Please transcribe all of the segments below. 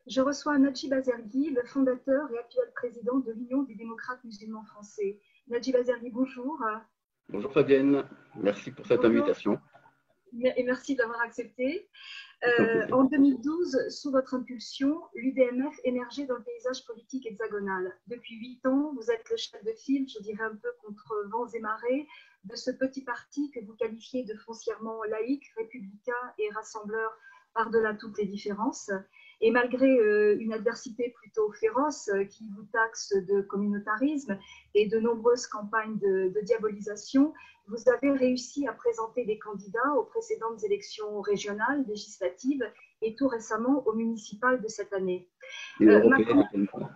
Je reçois Najib Azergui, le fondateur et actuel président de l'Union des démocrates musulmans français. Najib Azergui, bonjour. Bonjour Fabienne, merci pour cette Bonjour invitation. et merci de l'avoir accepté. C'est un plaisir. En 2012, sous votre impulsion, l'UDMF émergeait dans le paysage politique hexagonal. Depuis 8 ans, vous êtes le chef de file, je dirais un peu contre vents et marées, de ce petit parti que vous qualifiez de foncièrement laïque, républicain et rassembleur par-delà toutes les différences. Et malgré une adversité plutôt féroce qui vous taxe de communautarisme et de nombreuses campagnes de diabolisation, vous avez réussi à présenter des candidats aux précédentes élections régionales, législatives et tout récemment aux municipales de cette année. Et européenne également.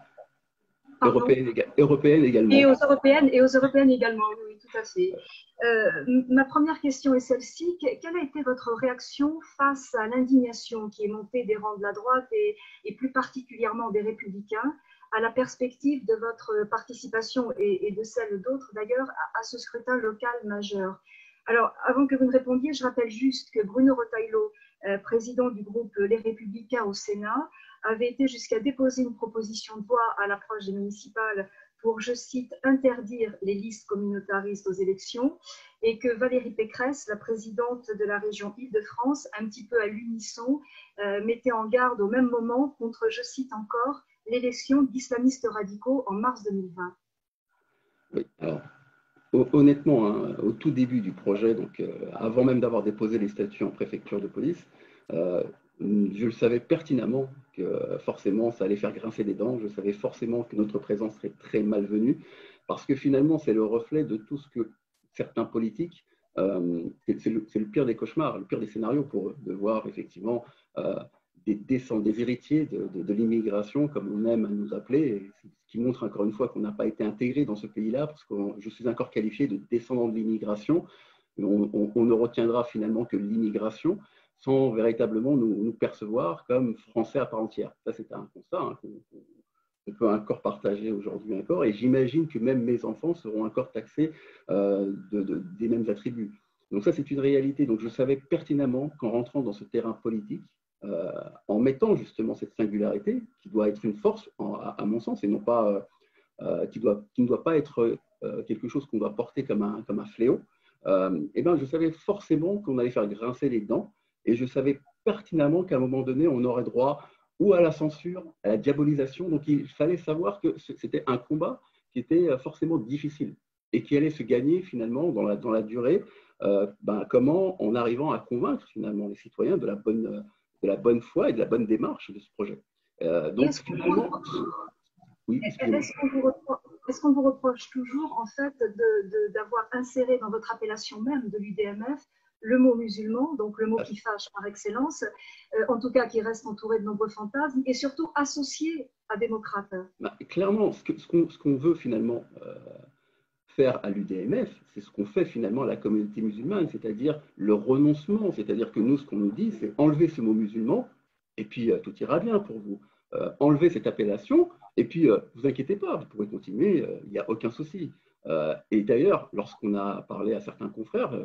Européenne également. Et aux européennes également, oui, tout à fait. Ma première question est celle-ci. Quelle a été votre réaction face à l'indignation qui est montée des rangs de la droite et plus particulièrement des Républicains à la perspective de votre participation et de celle d'autres d'ailleurs à ce scrutin local majeur? Alors, avant que vous ne répondiez, je rappelle juste que Bruno Retailleau, président du groupe Les Républicains au Sénat, avait été jusqu'à déposer une proposition de loi à l'approche des municipales pour, je cite, interdire les listes communautaristes aux élections, et que Valérie Pécresse, la présidente de la région Île-de-France, un petit peu à l'unisson, mettait en garde au même moment contre, je cite encore, l'élection d'islamistes radicaux en mars 2020. Oui, alors, honnêtement, hein, au tout début du projet, donc avant même d'avoir déposé les statuts en préfecture de police, je le savais pertinemment que forcément ça allait faire grincer des dents, je savais forcément que notre présence serait très malvenue, parce que finalement c'est le reflet de tout ce que certains politiques, c'est le pire des cauchemars, le pire des scénarios pour eux, de voir effectivement des héritiers de l'immigration, comme on aime à nous appeler, ce qui montre encore une fois qu'on n'a pas été intégré dans ce pays-là, parce que je suis encore qualifié de descendant de l'immigration, on ne retiendra finalement que l'immigration, sans véritablement nous percevoir comme Français à part entière. Ça, c'est un constat hein, qu'on peut encore partager aujourd'hui encore, et j'imagine que même mes enfants seront encore taxés des mêmes attributs. Donc ça, c'est une réalité. Donc je savais pertinemment qu'en rentrant dans ce terrain politique, en mettant justement cette singularité, qui doit être une force, à mon sens, et non pas, qui ne doit pas être quelque chose qu'on doit porter comme un fléau, et ben, je savais forcément qu'on allait faire grincer les dents. Et je savais pertinemment qu'à un moment donné, on aurait droit ou à la censure, à la diabolisation. Donc, il fallait savoir que c'était un combat qui était forcément difficile et qui allait se gagner finalement dans la durée, comment en arrivant à convaincre finalement les citoyens de la bonne foi et de la bonne démarche de ce projet. Donc, finalement, oui, est-ce qu'on vous reproche toujours en fait d'avoir inséré dans votre appellation même de l'UDMF le mot musulman, donc le mot qui fâche par excellence, en tout cas qui reste entouré de nombreux fantasmes, et surtout associé à démocrate? Clairement, ce qu'on veut finalement faire à l'UDMF, c'est ce qu'on fait finalement à la communauté musulmane, c'est-à-dire le renoncement, c'est-à-dire que nous, ce qu'on nous dit, c'est enlever ce mot musulman, et puis tout ira bien pour vous. Enlever cette appellation, et puis vous inquiétez pas, vous pourrez continuer, il n'y a aucun souci. Et d'ailleurs, lorsqu'on a parlé à certains confrères,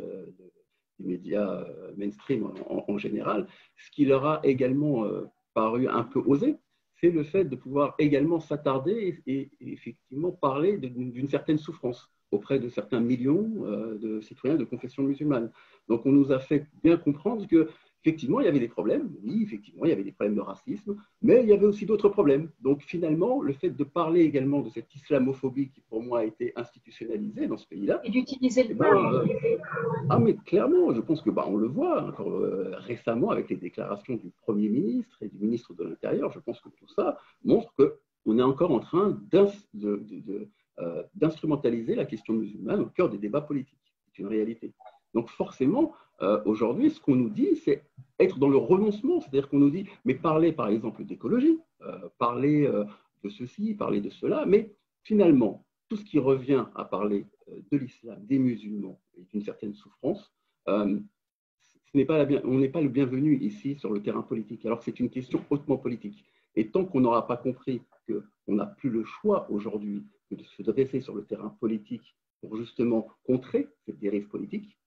des médias mainstream en général, ce qui leur a également paru un peu osé, c'est le fait de pouvoir également s'attarder et effectivement parler d'une certaine souffrance auprès de certains millions de citoyens de confession musulmane. Donc on nous a fait bien comprendre que effectivement, il y avait des problèmes, oui, effectivement, il y avait des problèmes de racisme, mais il y avait aussi d'autres problèmes. Donc finalement, le fait de parler également de cette islamophobie qui pour moi a été institutionnalisée dans ce pays-là, et d'utiliser le terme. mais clairement, je pense que on le voit encore récemment avec les déclarations du Premier ministre et du ministre de l'Intérieur. Je pense que tout ça montre qu'on est encore en train d'instrumentaliser la question musulmane au cœur des débats politiques. C'est une réalité. Donc forcément, aujourd'hui, ce qu'on nous dit, c'est être dans le renoncement. C'est-à-dire qu'on nous dit, mais parlez par exemple d'écologie, parlez de ceci, parlez de cela, mais finalement, tout ce qui revient à parler de l'islam, des musulmans et d'une certaine souffrance, on n'est pas le bienvenu ici sur le terrain politique, alors que c'est une question hautement politique. Et tant qu'on n'aura pas compris qu'on n'a plus le choix aujourd'hui de se dresser sur le terrain politique pour justement contrer cette dérive politique,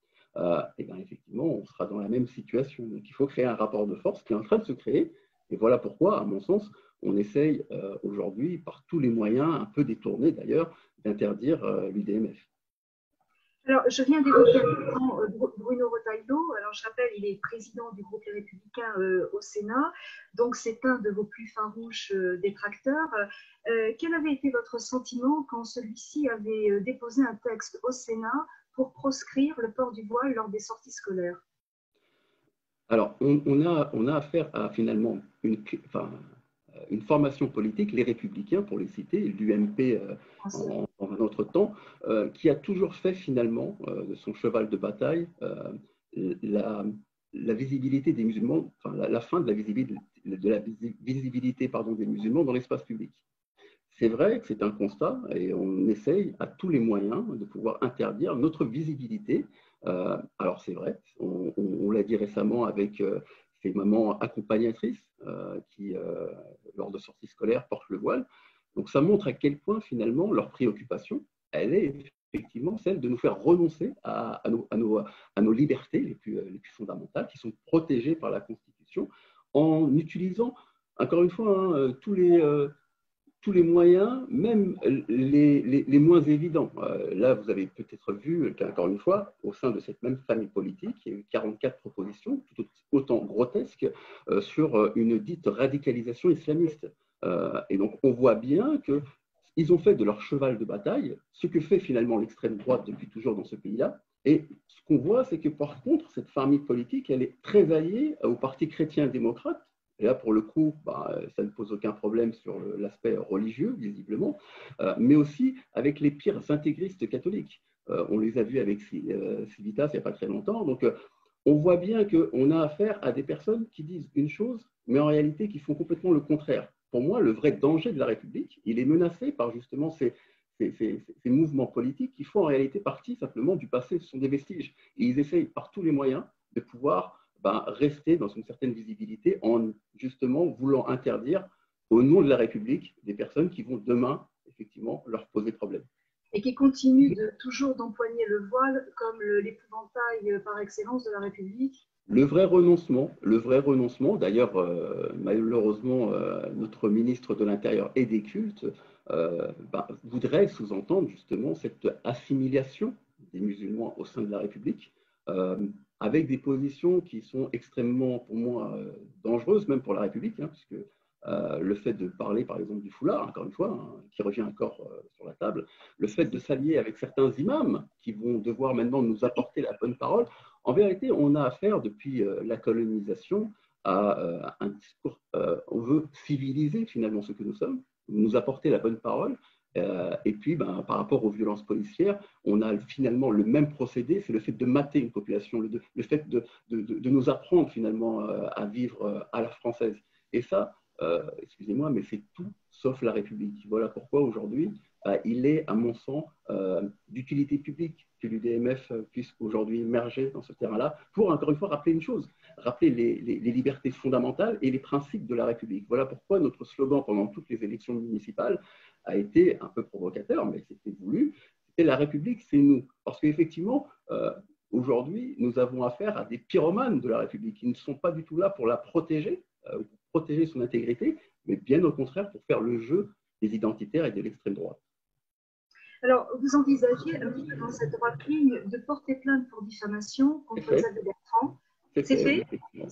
et bien effectivement, on sera dans la même situation. Donc il faut créer un rapport de force qui est en train de se créer Et voilà pourquoi, à mon sens, on essaye aujourd'hui, par tous les moyens, un peu détournés d'ailleurs, d'interdire l'UDMF. Alors, je viens d'évoquer à l'instant Bruno Retailleau. Alors, je rappelle, il est président du groupe Les Républicains au Sénat. Donc, c'est un de vos plus farouches détracteurs. Quel avait été votre sentiment quand celui-ci avait déposé un texte au Sénat pour proscrire le port du voile lors des sorties scolaires? Alors, on a affaire à finalement une formation politique, les Républicains pour les citer, l'UMP en un autre temps, qui a toujours fait finalement de son cheval de bataille la visibilité des musulmans, enfin la fin de la visibilité pardon, des musulmans dans l'espace public. C'est vrai que c'est un constat et on essaye à tous les moyens de pouvoir interdire notre visibilité. Alors c'est vrai, on l'a dit récemment avec ces mamans accompagnatrices qui, lors de sorties scolaires, portent le voile. Donc ça montre à quel point finalement leur préoccupation, elle est effectivement celle de nous faire renoncer à nos libertés les plus fondamentales qui sont protégées par la Constitution en utilisant, encore une fois, hein, tous les moyens, même les moins évidents. Là, vous avez peut-être vu qu'encore une fois, au sein de cette même famille politique, il y a eu 44 propositions, tout autant grotesques, sur une dite radicalisation islamiste. Et donc, on voit bien qu'ils ont fait de leur cheval de bataille ce que fait finalement l'extrême droite depuis toujours dans ce pays-là. Et ce qu'on voit, c'est que par contre, cette famille politique, elle est très alliée au Parti chrétien-démocrate. Et là, pour le coup, ça ne pose aucun problème sur l'aspect religieux, visiblement, mais aussi avec les pires intégristes catholiques. On les a vus avec Civitas il n'y a pas très longtemps. Donc, on voit bien qu'on a affaire à des personnes qui disent une chose, mais en réalité qui font complètement le contraire. Pour moi, le vrai danger de la République, il est menacé par justement ces mouvements politiques qui font en réalité partie simplement du passé. Ce sont des vestiges. Et ils essayent par tous les moyens de pouvoir rester dans une certaine visibilité en justement voulant interdire au nom de la République des personnes qui vont demain effectivement leur poser problème. Et qui continuent toujours d'empoigner le voile comme l'épouvantail par excellence de la République. Le vrai renoncement, d'ailleurs, malheureusement, notre ministre de l'Intérieur et des cultes voudrait sous-entendre justement cette assimilation des musulmans au sein de la République, avec des positions qui sont extrêmement, pour moi, dangereuses, même pour la République, hein, puisque le fait de parler, par exemple, du foulard, encore une fois, hein, qui revient encore sur la table, le fait de s'allier avec certains imams qui vont devoir maintenant nous apporter la bonne parole. En vérité, on a affaire depuis la colonisation à un discours, on veut civiliser finalement ce que nous sommes, nous apporter la bonne parole. Et puis, par rapport aux violences policières, on a finalement le même procédé, c'est le fait de mater une population, le fait de nous apprendre finalement à vivre à la française. Et ça, excusez-moi, mais c'est tout sauf la République. Voilà pourquoi aujourd'hui, il est, à mon sens, d'utilité publique que l'UDMF puisse aujourd'hui émerger dans ce terrain-là pour, encore une fois, rappeler une chose, rappeler les libertés fondamentales et les principes de la République. Voilà pourquoi notre slogan pendant toutes les élections municipales a été un peu provocateur, mais c'était voulu, c'était la République, c'est nous. Parce qu'effectivement, aujourd'hui, nous avons affaire à des pyromanes de la République qui ne sont pas du tout là pour la protéger, pour protéger son intégrité, mais bien au contraire pour faire le jeu des identitaires et de l'extrême droite. Alors, vous envisagez un petit peu dans cette droite ligne de porter plainte pour diffamation contre Xavier Bertrand. C'est fait.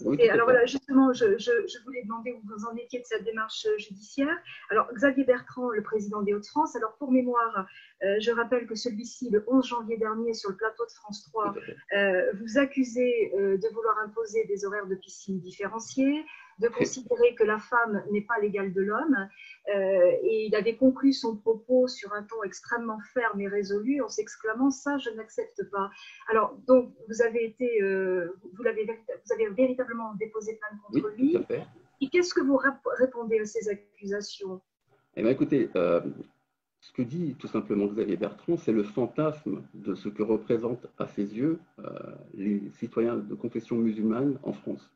Oui, alors voilà, justement, je voulais demander où vous en étiez de cette démarche judiciaire. Alors, Xavier Bertrand, le président des Hauts-de-France, alors pour mémoire, je rappelle que celui-ci, le 11 janvier dernier, sur le plateau de France 3, vous accusez de vouloir imposer des horaires de piscine différenciés, de considérer que la femme n'est pas l'égale de l'homme. Et il avait conclu son propos sur un ton extrêmement ferme et résolu en s'exclamant « ça, je n'accepte pas ». Alors, donc, vous avez véritablement déposé plainte contre lui. Tout à fait. Et qu'est-ce que vous répondez à ces accusations? Eh bien, écoutez, ce que dit tout simplement Xavier Bertrand, c'est le fantasme de ce que représentent à ses yeux les citoyens de confession musulmane en France.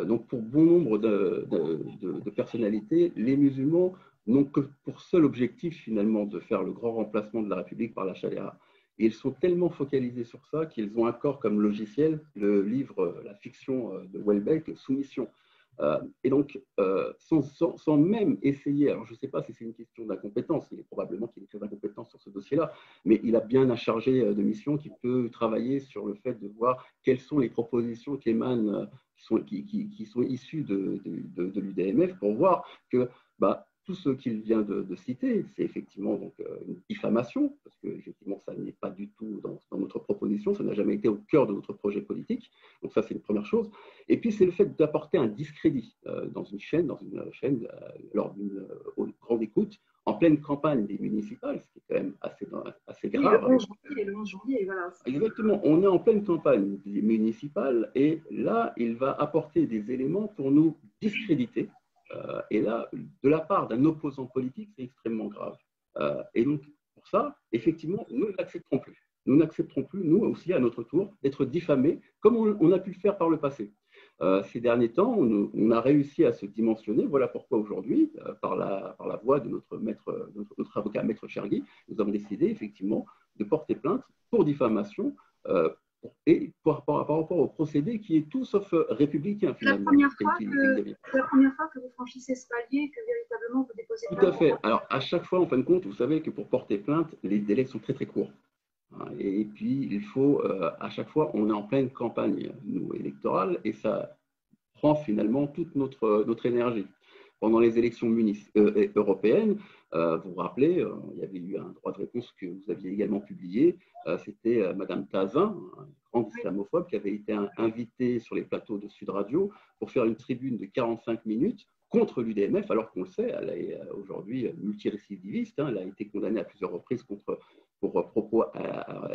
Donc, pour bon nombre de personnalités, les musulmans n'ont que pour seul objectif, finalement, de faire le grand remplacement de la République par la charia. Et ils sont tellement focalisés sur ça qu'ils ont encore comme logiciel le livre, la fiction de Houellebecq, Soumission. Et donc, sans même essayer, alors je ne sais pas si c'est une question d'incompétence, il est probablement qu'il est très incompétent sur ce dossier-là, mais il a bien un chargé de mission qui peut travailler sur le fait de voir quelles sont les propositions qui émanent, qui sont issues de l'UDMF pour voir que tout ce qu'il vient de citer, c'est effectivement donc, une diffamation, parce que effectivement, ça n'est pas du tout dans notre proposition, ça n'a jamais été au cœur de notre projet politique. Donc ça, c'est une première chose. Et puis, c'est le fait d'apporter un discrédit dans une chaîne lors d'une grande écoute, en pleine campagne des municipales, ce qui est quand même assez grave. Oui, le 11 janvier, voilà. Exactement, on est en pleine campagne des municipales et là, il va apporter des éléments pour nous discréditer. Et là, de la part d'un opposant politique, c'est extrêmement grave. Et donc, pour ça, effectivement, nous n'accepterons plus. Nous n'accepterons plus, nous aussi, à notre tour, d'être diffamés, comme on a pu le faire par le passé. Ces derniers temps, on a réussi à se dimensionner. Voilà pourquoi aujourd'hui, par la voix de notre avocat, Maître Chergui, nous avons décidé effectivement de porter plainte pour diffamation et par rapport au procédé qui est tout sauf républicain finalement. C'est la première fois que vous franchissez ce palier, que véritablement vous déposez plainte. Tout à fait. Alors à chaque fois, en fin de compte, vous savez que pour porter plainte, les délais sont très très courts. Et puis, il faut, à chaque fois, on est en pleine campagne nous, électorale et ça prend finalement toute notre énergie. Pendant les élections européennes, vous vous rappelez, il y avait eu un droit de réponse que vous aviez également publié. C'était Madame Tazin, un grand islamophobe, qui avait été invitée sur les plateaux de Sud Radio pour faire une tribune de 45 minutes contre l'UDMF, alors qu'on le sait, elle est aujourd'hui multirécidiviste. Elle a été condamnée à plusieurs reprises pour propos à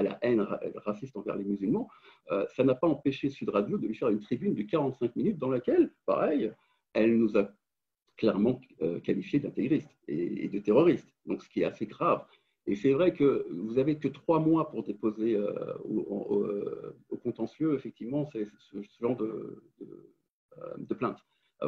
la haine raciste envers les musulmans. Ça n'a pas empêché Sud Radio de lui faire une tribune de 45 minutes dans laquelle, pareil, elle nous a clairement qualifiés d'intégristes et de terroristes, donc ce qui est assez grave. Et c'est vrai que vous n'avez que 3 mois pour déposer au contentieux, effectivement, ce genre de plainte.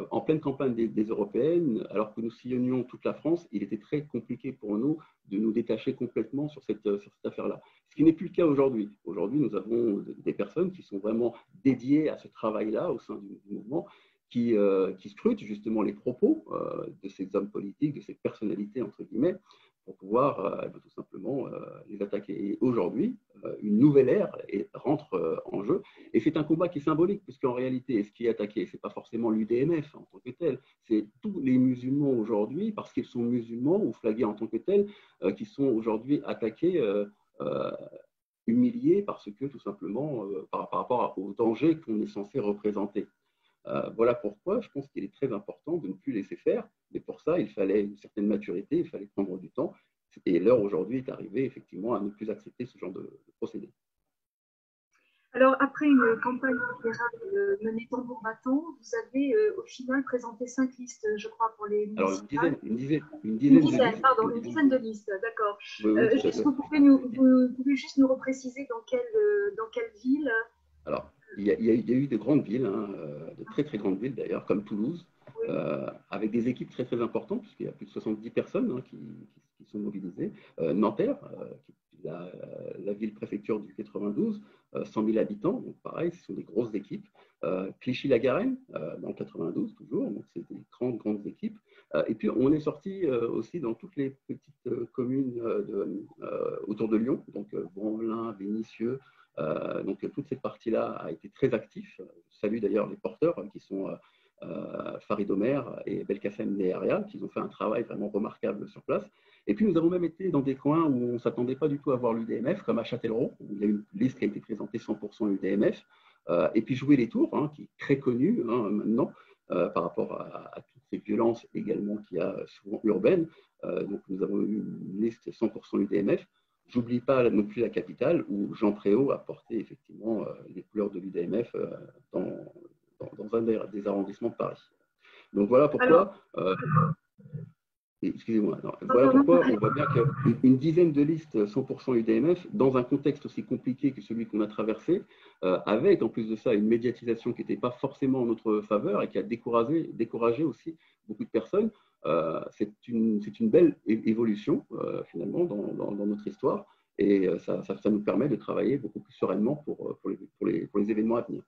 En pleine campagne des européennes, alors que nous sillonnions toute la France, il était très compliqué pour nous de nous détacher complètement sur cette affaire-là. Ce qui n'est plus le cas aujourd'hui. Aujourd'hui, nous avons des personnes qui sont vraiment dédiées à ce travail-là au sein du mouvement, qui scrutent justement les propos de ces hommes politiques, de ces personnalités, entre guillemets, pour pouvoir tout simplement les attaquer. Et aujourd'hui, une nouvelle ère rentre en jeu. Et c'est un combat qui est symbolique, puisqu'en réalité, ce qui est attaqué, ce n'est pas forcément l'UDMF en tant que tel, c'est tous les musulmans aujourd'hui, parce qu'ils sont musulmans ou flagués en tant que tels, qui sont aujourd'hui attaqués, humiliés, parce que tout simplement, par rapport au danger qu'on est censé représenter. Voilà pourquoi je pense qu'il est très important de ne plus laisser faire, mais pour ça, il fallait une certaine maturité, il fallait prendre du temps, et l'heure aujourd'hui est arrivée effectivement à ne plus accepter ce genre de procédé. Alors, après une campagne libérale menée tambour battant, vous avez au final présenté 5 listes, je crois, pour les municipales. Alors, une dizaine de listes, d'accord. Oui, vous pouvez juste nous repréciser dans quelle ville? Alors, il y a eu de grandes villes, de très très grandes villes d'ailleurs, comme Toulouse, oui. Avec des équipes très très importantes, puisqu'il y a plus de 70 personnes qui sont mobilisées. Nanterre, la ville-préfecture du 92, 100 000 habitants, donc pareil, ce sont des grosses équipes. Clichy-la-Garenne, dans le 92 toujours, donc c'est des grandes équipes. Et puis on est sorti aussi dans toutes les petites communes autour de Lyon, donc Bonvelin, Vénissieux. Donc toute cette partie-là a été très active. Je salue d'ailleurs les porteurs qui sont Farid Omer et Belkacem Neharia, qui ont fait un travail vraiment remarquable sur place. Et puis nous avons même été dans des coins où on ne s'attendait pas du tout à voir l'UDMF, comme à Châtellerault, où il y a une liste qui a été présentée 100% UDMF. Et puis jouer les tours, qui est très connu maintenant, par rapport à toutes ces violences également qu'il y a souvent urbaines. Donc nous avons eu une liste 100% UDMF. J'oublie pas non plus la capitale où Jean Préau a porté effectivement les couleurs de l'UDMF dans un des arrondissements de Paris. Donc voilà pourquoi, excusez-moi, voilà pourquoi on voit bien qu'une dizaine de listes 100% UDMF, dans un contexte aussi compliqué que celui qu'on a traversé, avec en plus de ça une médiatisation qui n'était pas forcément en notre faveur et qui a découragé aussi beaucoup de personnes. C'est une belle évolution finalement dans notre histoire et ça nous permet de travailler beaucoup plus sereinement pour les événements à venir.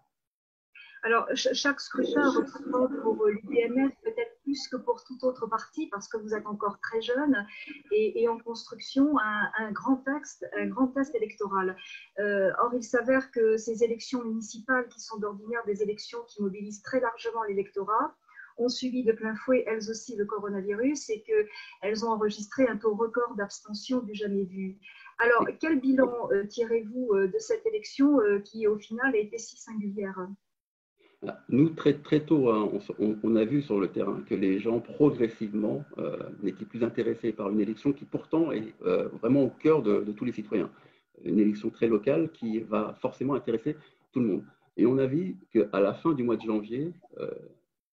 Alors, chaque scrutin représente pour l'UDMF peut-être plus que pour tout autre parti, parce que vous êtes encore très jeune et en construction un grand test électoral. Or, il s'avère que ces élections municipales, qui sont d'ordinaire des élections qui mobilisent très largement l'électorat, ont subi de plein fouet, elles aussi, le coronavirus et qu'elles ont enregistré un taux record d'abstention du jamais vu. Alors, quel bilan tirez-vous de cette élection qui, au final, a été si singulière? Nous, très tôt, hein, on a vu sur le terrain que les gens, progressivement, n'étaient plus intéressés par une élection qui, pourtant, est vraiment au cœur de tous les citoyens. Une élection très locale qui va forcément intéresser tout le monde. Et on a vu qu'à la fin du mois de janvier,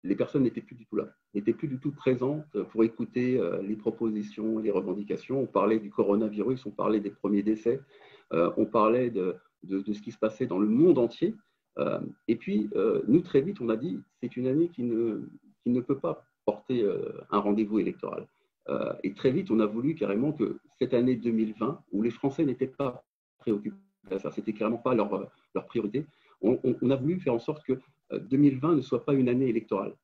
les personnes n'étaient plus du tout là, n'étaient plus du tout présentes pour écouter les propositions et les revendications. On parlait du coronavirus, on parlait des premiers décès, on parlait de ce qui se passait dans le monde entier. Et puis, nous, très vite, on a dit c'est une année qui ne peut pas porter un rendez-vous électoral. Et très vite, on a voulu carrément que cette année 2020, où les Français n'étaient pas préoccupés à ça, c'était clairement pas leur priorité, on a voulu faire en sorte que 2020 ne soit pas une année électorale.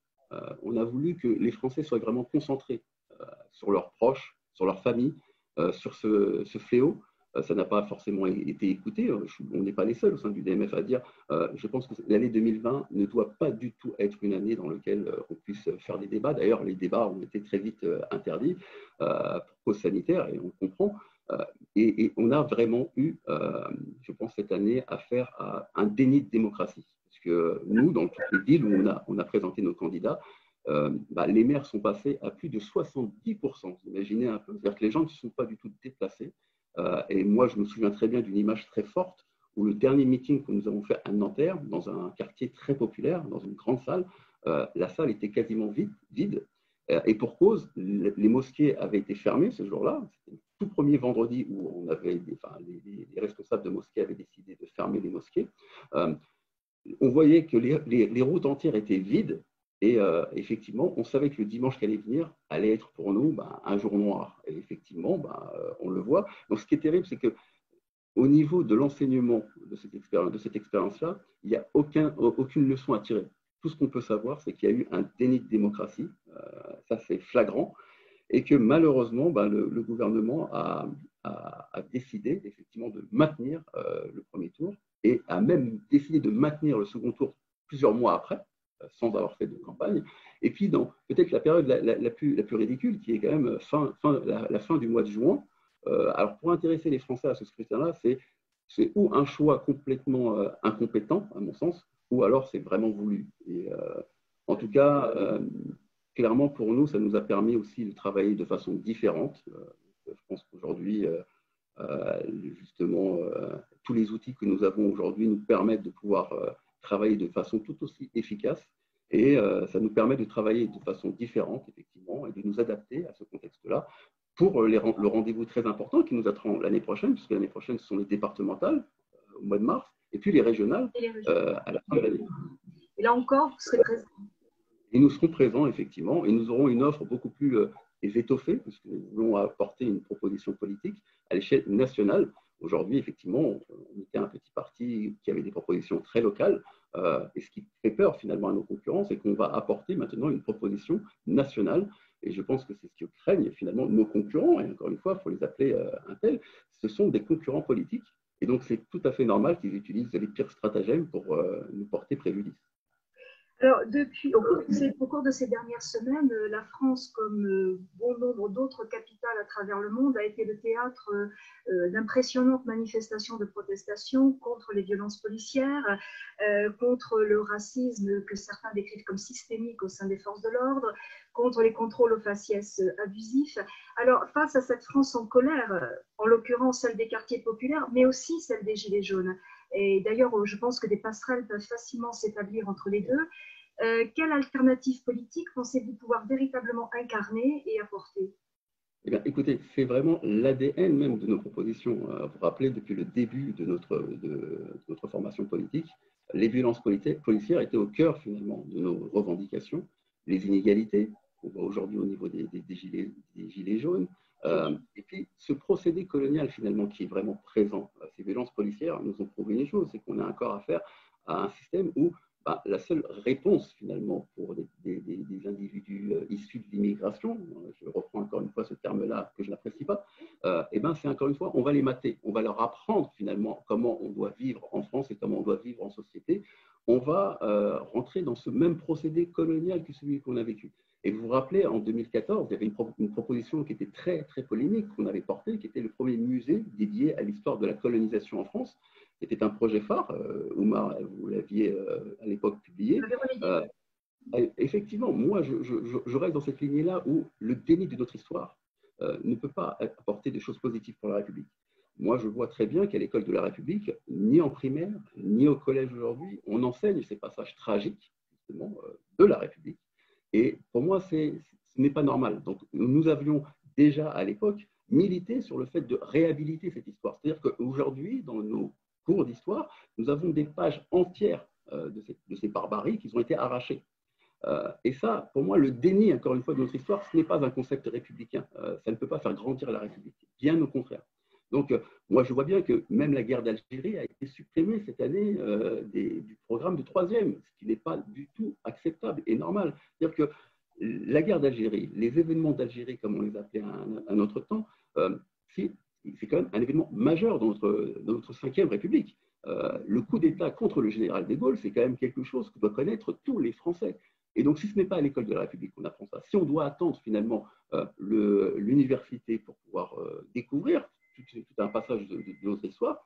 On a voulu que les Français soient vraiment concentrés sur leurs proches, sur leurs familles, sur ce fléau. Ça n'a pas forcément été écouté. On n'est pas les seuls au sein du DMF à dire je pense que l'année 2020 ne doit pas du tout être une année dans laquelle on puisse faire des débats. D'ailleurs, les débats ont été très vite interdits pour cause sanitaire, et on comprend. Et on a vraiment eu, je pense, cette année affaire à un déni de démocratie. Parce que nous, dans toutes les villes où on a présenté nos candidats, les maires sont passés à plus de 70%. Vous imaginez un peu, c'est-à-dire que les gens ne se sont pas du tout déplacés. Et moi, je me souviens très bien d'une image très forte où le dernier meeting que nous avons fait à Nanterre, dans un quartier très populaire, dans une grande salle, la salle était quasiment vide. Et pour cause, les mosquées avaient été fermées ce jour-là. C'était le tout premier vendredi où on avait, les responsables de mosquées avaient décidé de fermer les mosquées. On voyait que les routes entières étaient vides. Et effectivement, on savait que le dimanche qui allait venir allait être pour nous un jour noir. Et effectivement, on le voit. Donc, ce qui est terrible, c'est qu'au niveau de l'enseignement de cette expérience-là, il n'y a aucune leçon à tirer. Tout ce qu'on peut savoir, c'est qu'il y a eu un déni de démocratie. Ça, c'est flagrant. Et que malheureusement, le gouvernement a décidé effectivement de maintenir le premier tour et a même décidé de maintenir le second tour plusieurs mois après, sans avoir fait de campagne. Et puis, dans peut-être la période la plus ridicule, qui est quand même la fin du mois de juin, alors pour intéresser les Français à ce scrutin-là, c'est ou un choix complètement incompétent, à mon sens, ou alors c'est vraiment voulu. Et en tout cas, clairement, pour nous, ça nous a permis aussi de travailler de façon différente. Je pense qu'aujourd'hui, justement, tous les outils que nous avons aujourd'hui nous permettent de pouvoir travailler de façon tout aussi efficace, et ça nous permet de travailler de façon différente, effectivement, et de nous adapter à ce contexte-là pour le rendez-vous très important qui nous attend l'année prochaine, puisque l'année prochaine, ce sont les départementales au mois de mars, et puis les régionales à la fin de l'année. Et là encore, vous serez présent. Et nous serons présents, effectivement, et nous aurons une offre beaucoup plus étoffée, puisque nous voulons apporter une proposition politique à l'échelle nationale. Aujourd'hui, effectivement, on était un petit parti qui avait des propositions très locales, et ce qui fait peur finalement à nos concurrents, c'est qu'on va apporter maintenant une proposition nationale. Et je pense que c'est ce que craignent finalement nos concurrents, et encore une fois, il faut les appeler un tel. Ce sont des concurrents politiques, et donc c'est tout à fait normal qu'ils utilisent les pires stratagèmes pour nous porter préjudice. Alors, au cours de ces dernières semaines, la France, comme bon nombre d'autres capitales à travers le monde, a été le théâtre d'impressionnantes manifestations de protestation contre les violences policières, contre le racisme que certains décrivent comme systémique au sein des forces de l'ordre, contre les contrôles aux faciès abusifs. Alors, face à cette France en colère, en l'occurrence celle des quartiers populaires, mais aussi celle des Gilets jaunes, et d'ailleurs, je pense que des passerelles peuvent facilement s'établir entre les deux. Quelle alternative politique pensez-vous pouvoir véritablement incarner et apporter? Eh bien, écoutez, c'est vraiment l'ADN même de nos propositions. Vous vous rappelez, depuis le début de notre formation politique, les violences policières étaient au cœur finalement de nos revendications, les inégalités qu'on voit aujourd'hui au niveau des gilets jaunes, et puis ce procédé colonial finalement qui est vraiment présent. Ces violences policières nous ont prouvé une chose, c'est qu'on a encore affaire à un système où la seule réponse finalement pour des individus issus de l'immigration, je reprends encore une fois ce terme-là que je n'apprécie pas, c'est encore une fois, on va les mater, on va leur apprendre finalement comment on doit vivre en France et comment on doit vivre en société. On va rentrer dans ce même procédé colonial que celui qu'on a vécu. Et vous vous rappelez, en 2014, il y avait une proposition qui était très, très polémique qu'on avait portée, qui était le premier musée dédié à l'histoire de la colonisation en France. C'était un projet phare. Oumar, vous l'aviez à l'époque publié. Effectivement, moi, je reste dans cette lignée-là où le déni de notre histoire ne peut pas apporter des choses positives pour la République. Moi, je vois très bien qu'à l'école de la République, ni en primaire, ni au collège aujourd'hui, on enseigne ces passages tragiques, justement, de la République. Et pour moi, ce n'est pas normal. Donc, nous avions déjà à l'époque milité sur le fait de réhabiliter cette histoire. C'est-à-dire qu'aujourd'hui, dans nos cours d'histoire, nous avons des pages entières de ces barbaries qui ont été arrachées. Et ça, pour moi, le déni, encore une fois, de notre histoire, ce n'est pas un concept républicain. Ça ne peut pas faire grandir la République, bien au contraire. Donc, moi, je vois bien que même la guerre d'Algérie a été supprimée cette année du programme de 3e, ce qui n'est pas du tout acceptable et normal. C'est-à-dire que la guerre d'Algérie, les événements d'Algérie, comme on les appelait à notre temps, c'est quand même un événement majeur dans notre 5e République. Le coup d'État contre le général de Gaulle, c'est quand même quelque chose que doivent connaître tous les Français. Et donc, si ce n'est pas à l'école de la République qu'on apprend ça, si on doit attendre finalement l'université pour pouvoir découvrir tout un passage de notre histoire,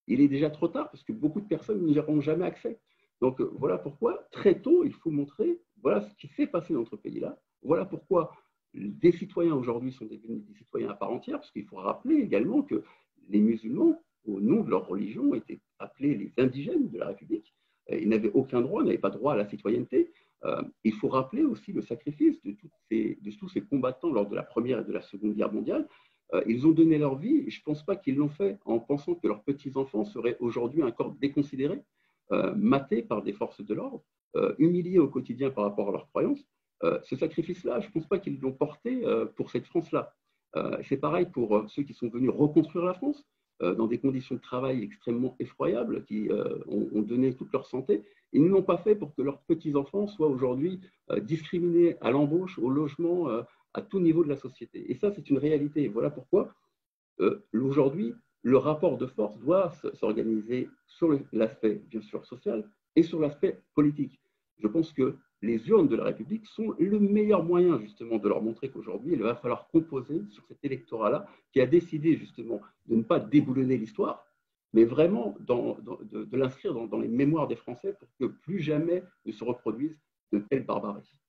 il est déjà trop tard parce que beaucoup de personnes n'y auront jamais accès. Donc, voilà pourquoi, très tôt, il faut montrer voilà ce qui s'est passé dans notre pays-là. Voilà pourquoi des citoyens aujourd'hui sont devenus des citoyens à part entière, parce qu'il faut rappeler également que les musulmans, au nom de leur religion, étaient appelés les indigènes de la République. Ils n'avaient aucun droit, n'avaient pas droit à la citoyenneté. Il faut rappeler aussi le sacrifice de tous ces combattants lors de la Première et de la Seconde Guerre mondiale. Ils ont donné leur vie et je ne pense pas qu'ils l'ont fait en pensant que leurs petits-enfants seraient aujourd'hui encore déconsidérés, matés par des forces de l'ordre, humiliés au quotidien par rapport à leurs croyances. Ce sacrifice-là, je ne pense pas qu'ils l'ont porté pour cette France-là. C'est pareil pour ceux qui sont venus reconstruire la France dans des conditions de travail extrêmement effroyables, qui ont donné toute leur santé. Ils ne l'ont pas fait pour que leurs petits-enfants soient aujourd'hui discriminés à l'embauche, au logement, à tout niveau de la société. Et ça, c'est une réalité. Et voilà pourquoi, aujourd'hui, le rapport de force doit s'organiser sur l'aspect, bien sûr, social et sur l'aspect politique. Je pense que les urnes de la République sont le meilleur moyen, justement, de leur montrer qu'aujourd'hui, il va falloir composer sur cet électorat-là qui a décidé, justement, de ne pas déboulonner l'histoire, mais vraiment de l'inscrire dans les mémoires des Français pour que plus jamais ne se reproduisent de telles barbaries.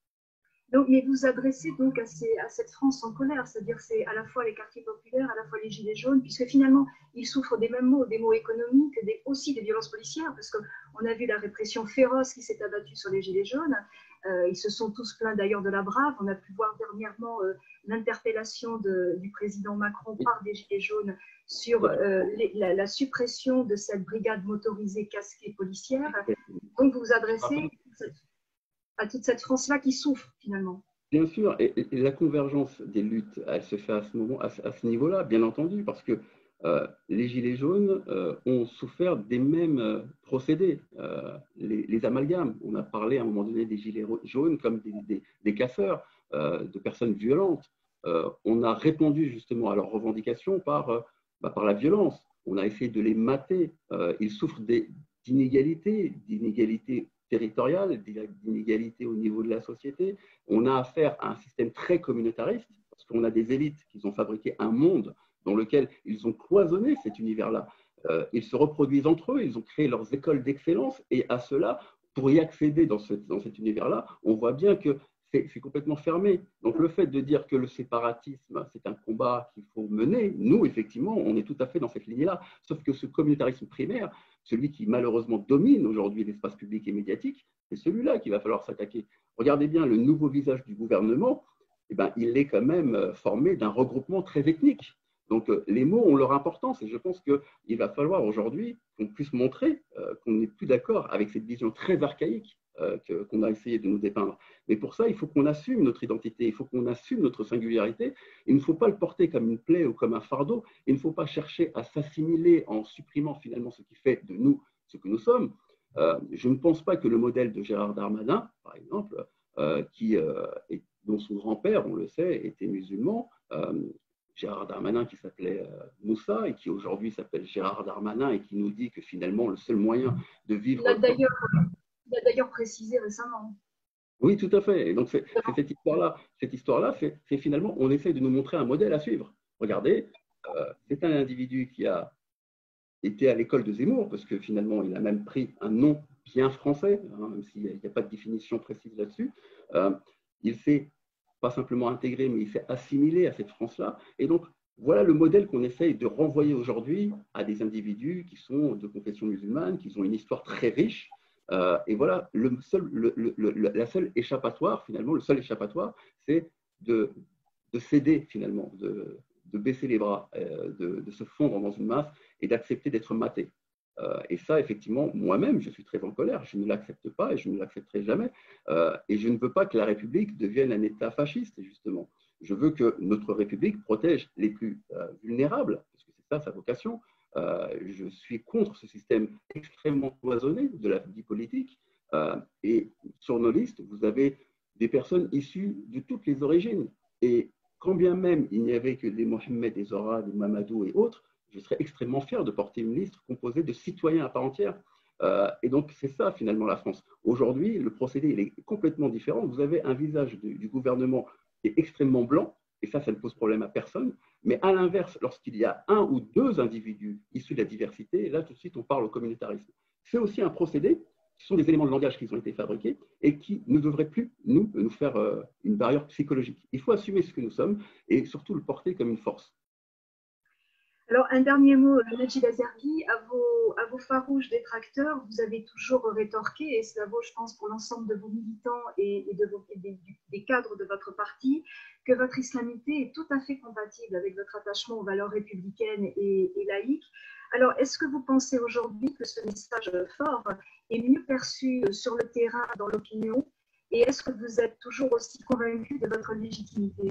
Donc, mais vous adressez donc à cette France en colère, c'est-à-dire c'est à la fois les quartiers populaires, à la fois les gilets jaunes, puisque finalement ils souffrent des mêmes maux, des maux économiques, aussi des violences policières, parce qu'on a vu la répression féroce qui s'est abattue sur les gilets jaunes. Ils se sont tous plaints d'ailleurs de la brave. On a pu voir dernièrement l'interpellation du président Macron par des gilets jaunes sur la suppression de cette brigade motorisée casquée policière. Donc vous vous adressez à toute cette France-là qui souffre finalement. Bien sûr, et la convergence des luttes, elle se fait à ce niveau-là, bien entendu, parce que les Gilets jaunes ont souffert des mêmes procédés, les amalgames. On a parlé à un moment donné des Gilets jaunes comme des casseurs, de personnes violentes. On a répondu justement à leurs revendications par la violence. On a essayé de les mater. Ils souffrent d'inégalités territoriales, d'inégalités au niveau de la société. On a affaire à un système très communautariste, parce qu'on a des élites qui ont fabriqué un monde dans lequel ils ont cloisonné cet univers-là. Ils se reproduisent entre eux, ils ont créé leurs écoles d'excellence, et à cela, pour y accéder dans cet univers-là, on voit bien que c'est complètement fermé. Donc le fait de dire que le séparatisme, c'est un combat qu'il faut mener, nous, effectivement, on est tout à fait dans cette lignée-là, sauf que ce communautarisme primaire, celui qui malheureusement domine aujourd'hui l'espace public et médiatique, c'est celui-là qu'il va falloir s'attaquer. Regardez bien le nouveau visage du gouvernement, eh ben, il est quand même formé d'un regroupement très ethnique. Donc les mots ont leur importance et je pense qu'il va falloir aujourd'hui qu'on puisse montrer qu'on n'est plus d'accord avec cette vision très archaïque qu'on a essayé de nous dépeindre. Mais pour ça, il faut qu'on assume notre identité, il faut qu'on assume notre singularité. Il ne faut pas le porter comme une plaie ou comme un fardeau. Il ne faut pas chercher à s'assimiler en supprimant finalement ce qui fait de nous ce que nous sommes. Je ne pense pas que le modèle de Gérard Darmanin, par exemple, dont son grand-père, on le sait, était musulman, Gérard Darmanin qui s'appelait Moussa et qui aujourd'hui s'appelle Gérard Darmanin et qui nous dit que finalement le seul moyen de Il vivre… l'a d'ailleurs précisé récemment. Oui, tout à fait. Et donc, c'est cette histoire-là. Cette histoire-là, c'est finalement, on essaie de nous montrer un modèle à suivre. Regardez, c'est un individu qui a été à l'école de Zemmour, parce que finalement, il a même pris un nom bien français, hein, même s'il n'y a pas de définition précise là-dessus. Il s'est pas simplement intégré, mais il s'est assimilé à cette France-là. Et donc, voilà le modèle qu'on essaye de renvoyer aujourd'hui à des individus qui sont de confession musulmane, qui ont une histoire très riche. Et voilà, la seule échappatoire, finalement, le seul échappatoire, c'est de céder, finalement, de baisser les bras, de se fondre dans une masse et d'accepter d'être maté. Et ça, effectivement, moi-même, je suis très en colère. Je ne l'accepte pas et je ne l'accepterai jamais. Et je ne veux pas que la République devienne un État fasciste, justement. Je veux que notre République protège les plus vulnérables, parce que c'est ça sa vocation. Je suis contre ce système extrêmement cloisonné de la vie politique. Et sur nos listes, vous avez des personnes issues de toutes les origines. Et quand bien même il n'y avait que des Mohamed, des Zora, des Mamadou et autres, je serais extrêmement fier de porter une liste composée de citoyens à part entière. Et donc, c'est ça, finalement, la France. Aujourd'hui, le procédé il est complètement différent. Vous avez un visage du gouvernement qui est extrêmement blanc, et ça ne pose problème à personne. Mais à l'inverse, lorsqu'il y a un ou deux individus issus de la diversité, là, tout de suite, on parle au communautarisme. C'est aussi un procédé, ce sont des éléments de langage qui ont été fabriqués et qui ne devraient plus nous faire une barrière psychologique. Il faut assumer ce que nous sommes et surtout le porter comme une force. Alors, un dernier mot, Najib Azergui, à vos farouches détracteurs, vous avez toujours rétorqué, et cela vaut, je pense, pour l'ensemble de vos militants et des cadres de votre parti, que votre islamité est tout à fait compatible avec votre attachement aux valeurs républicaines et laïques. Alors, est-ce que vous pensez aujourd'hui que ce message fort est mieux perçu sur le terrain, dans l'opinion, et est-ce que vous êtes toujours aussi convaincu de votre légitimité?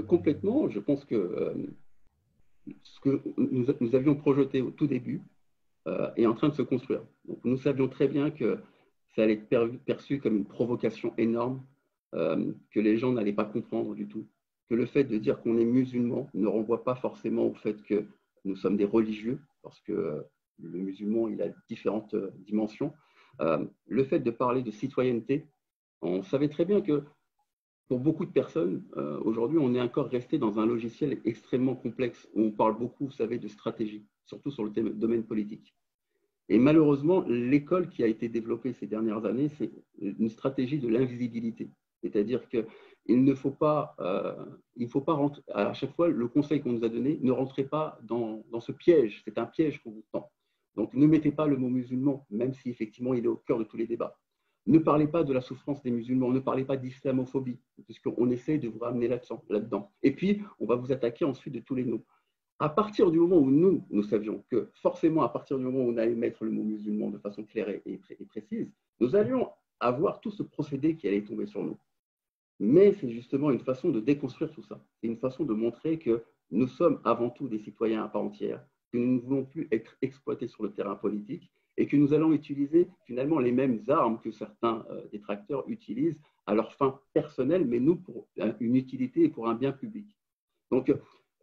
Complètement, je pense que ce que nous avions projeté au tout début est en train de se construire. Donc, nous savions très bien que ça allait être perçu comme une provocation énorme, que les gens n'allaient pas comprendre du tout, que le fait de dire qu'on est musulman ne renvoie pas forcément au fait que nous sommes des religieux, parce que le musulman, il a différentes dimensions. Le fait de parler de citoyenneté, on savait très bien que pour beaucoup de personnes, aujourd'hui, on est encore resté dans un logiciel extrêmement complexe où on parle beaucoup, vous savez, de stratégie, surtout sur le domaine politique. Et malheureusement, l'école qui a été développée ces dernières années, c'est une stratégie de l'invisibilité. C'est-à-dire qu'il ne faut pas, il faut pas rentrer, à chaque fois, le conseil qu'on nous a donné, ne rentrez pas dans ce piège. C'est un piège qu'on vous tend. Donc, ne mettez pas le mot musulman, même si effectivement il est au cœur de tous les débats. Ne parlez pas de la souffrance des musulmans, ne parlez pas d'islamophobie, puisqu'on essaie de vous ramener là-dedans. Et puis, on va vous attaquer ensuite de tous les noms. À partir du moment où nous savions que forcément, à partir du moment où on allait mettre le mot musulman de façon claire et précise, nous allions avoir tout ce procédé qui allait tomber sur nous. Mais c'est justement une façon de déconstruire tout ça. C'est une façon de montrer que nous sommes avant tout des citoyens à part entière, que nous ne voulons plus être exploités sur le terrain politique et que nous allons utiliser finalement les mêmes armes que certains détracteurs utilisent à leurs fins personnelles, mais nous pour une utilité et pour un bien public. Donc,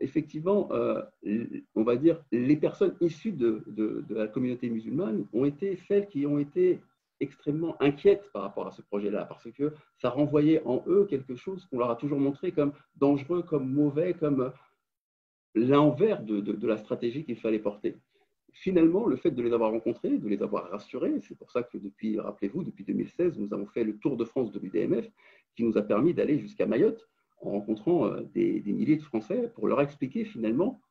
effectivement, on va dire, les personnes issues de la communauté musulmane ont été celles qui ont été extrêmement inquiètes par rapport à ce projet-là, parce que ça renvoyait en eux quelque chose qu'on leur a toujours montré comme dangereux, comme mauvais, comme l'envers de la stratégie qu'il fallait porter. Finalement, le fait de les avoir rencontrés, de les avoir rassurés, c'est pour ça que depuis, rappelez-vous, depuis 2016, nous avons fait le Tour de France de l'UDMF, qui nous a permis d'aller jusqu'à Mayotte, en rencontrant des milliers de Français pour leur expliquer finalement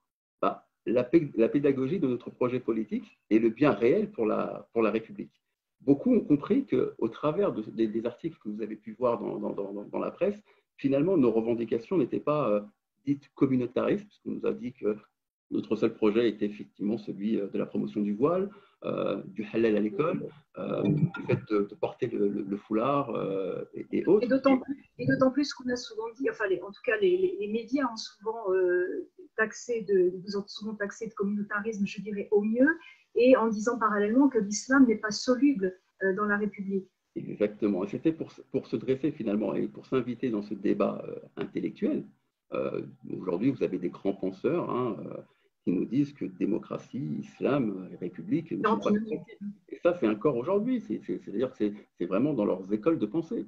la pédagogie de notre projet politique et le bien réel pour la République. Beaucoup ont compris qu'au travers des articles que vous avez pu voir dans la presse, finalement, nos revendications n'étaient pas dites communautaristes, puisqu'on nous a dit que notre seul projet était effectivement celui de la promotion du voile, du halal à l'école, du fait de porter le foulard et autres. Et d'autant plus qu'on a souvent dit, enfin, en tout cas, les médias ont souvent vous ont souvent taxé de communautarisme, je dirais au mieux, et en disant parallèlement que l'islam n'est pas soluble dans la République. Exactement. Et c'était pour se dresser finalement et pour s'inviter dans ce débat intellectuel. Aujourd'hui, vous avez des grands penseurs qui nous disent que démocratie, islam, république ne sont pas compatibles. Et ça, c'est encore aujourd'hui. C'est-à-dire que c'est vraiment dans leurs écoles de pensée.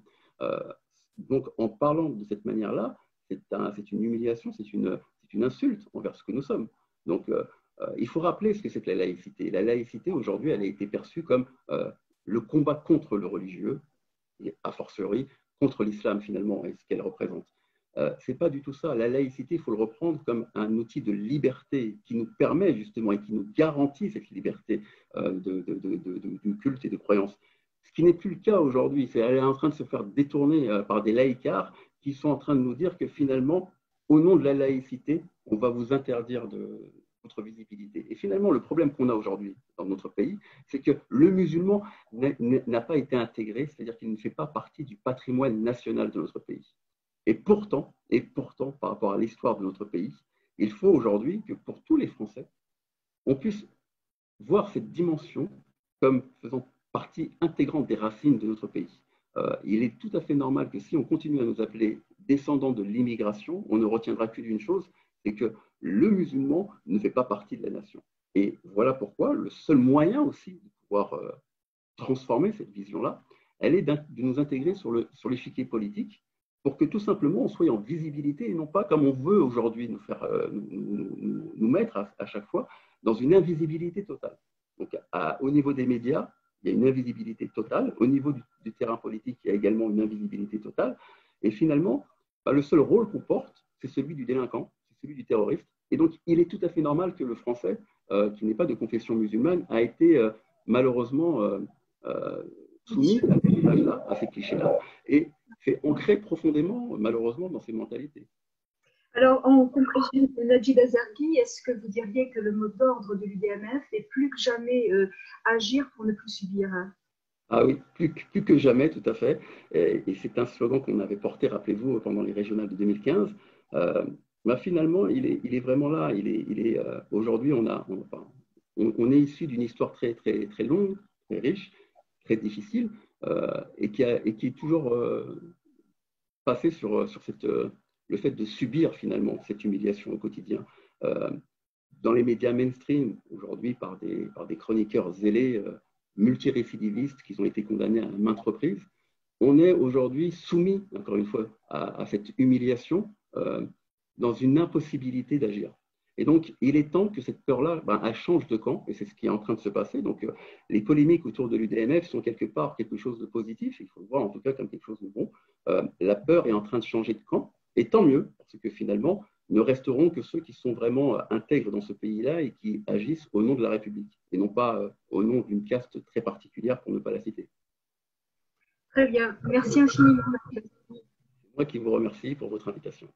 Donc, en parlant de cette manière-là, c'est une humiliation, c'est une insulte envers ce que nous sommes. Donc, il faut rappeler ce que c'est que la laïcité. La laïcité, aujourd'hui, elle a été perçue comme le combat contre le religieux, et a fortiori contre l'islam finalement et ce qu'elle représente. Ce n'est pas du tout ça. La laïcité, il faut le reprendre comme un outil de liberté qui nous permet justement et qui nous garantit cette liberté du culte et de croyance. Ce qui n'est plus le cas aujourd'hui. Elle est en train de se faire détourner par des laïcards qui sont en train de nous dire que finalement, au nom de la laïcité, on va vous interdire votre visibilité. Et finalement, le problème qu'on a aujourd'hui dans notre pays, c'est que le musulman n'a pas été intégré, c'est-à-dire qu'il ne fait pas partie du patrimoine national de notre pays. Et pourtant, par rapport à l'histoire de notre pays, il faut aujourd'hui que pour tous les Français, on puisse voir cette dimension comme faisant partie intégrante des racines de notre pays. Il est tout à fait normal que si on continue à nous appeler descendants de l'immigration, on ne retiendra que d'une chose, c'est que le musulman ne fait pas partie de la nation. Et voilà pourquoi le seul moyen aussi de pouvoir transformer cette vision-là, elle est de nous intégrer sur l'échiquier politique pour que tout simplement on soit en visibilité et non pas comme on veut aujourd'hui nous mettre à chaque fois dans une invisibilité totale. Donc au niveau des médias, il y a une invisibilité totale. Au niveau du terrain politique, il y a également une invisibilité totale. Et finalement, le seul rôle qu'on porte, c'est celui du délinquant, c'est celui du terroriste. Et donc, il est tout à fait normal que le Français, qui n'est pas de confession musulmane, a été malheureusement soumis à ces images-là, à ces clichés-là, et fait ancrer profondément, malheureusement, dans ses mentalités. Alors, en conclusion, Najib Azargui, est-ce que vous diriez que le mot d'ordre de l'UDMF est plus que jamais agir pour ne plus subir? Ah oui, plus que jamais, tout à fait. Et c'est un slogan qu'on avait porté, rappelez-vous, pendant les régionales de 2015. Finalement, il est vraiment là. Aujourd'hui, on est issu d'une histoire très, très, très longue, très riche, très difficile, et qui est toujours passée sur le fait de subir finalement cette humiliation au quotidien. Dans les médias mainstream, aujourd'hui, par des chroniqueurs zélés, multirécidivistes, qui ont été condamnés à maintes reprises, on est aujourd'hui soumis, encore une fois, à cette humiliation dans une impossibilité d'agir. Et donc, il est temps que cette peur-là, elle change de camp, et c'est ce qui est en train de se passer. Donc, les polémiques autour de l'UDMF sont quelque part quelque chose de positif, il faut le voir en tout cas comme quelque chose de bon. La peur est en train de changer de camp, et tant mieux, parce que finalement, ne resteront que ceux qui sont vraiment intègres dans ce pays-là et qui agissent au nom de la République, et non pas au nom d'une caste très particulière, pour ne pas la citer. Très bien, merci infiniment. C'est moi qui vous remercie pour votre invitation.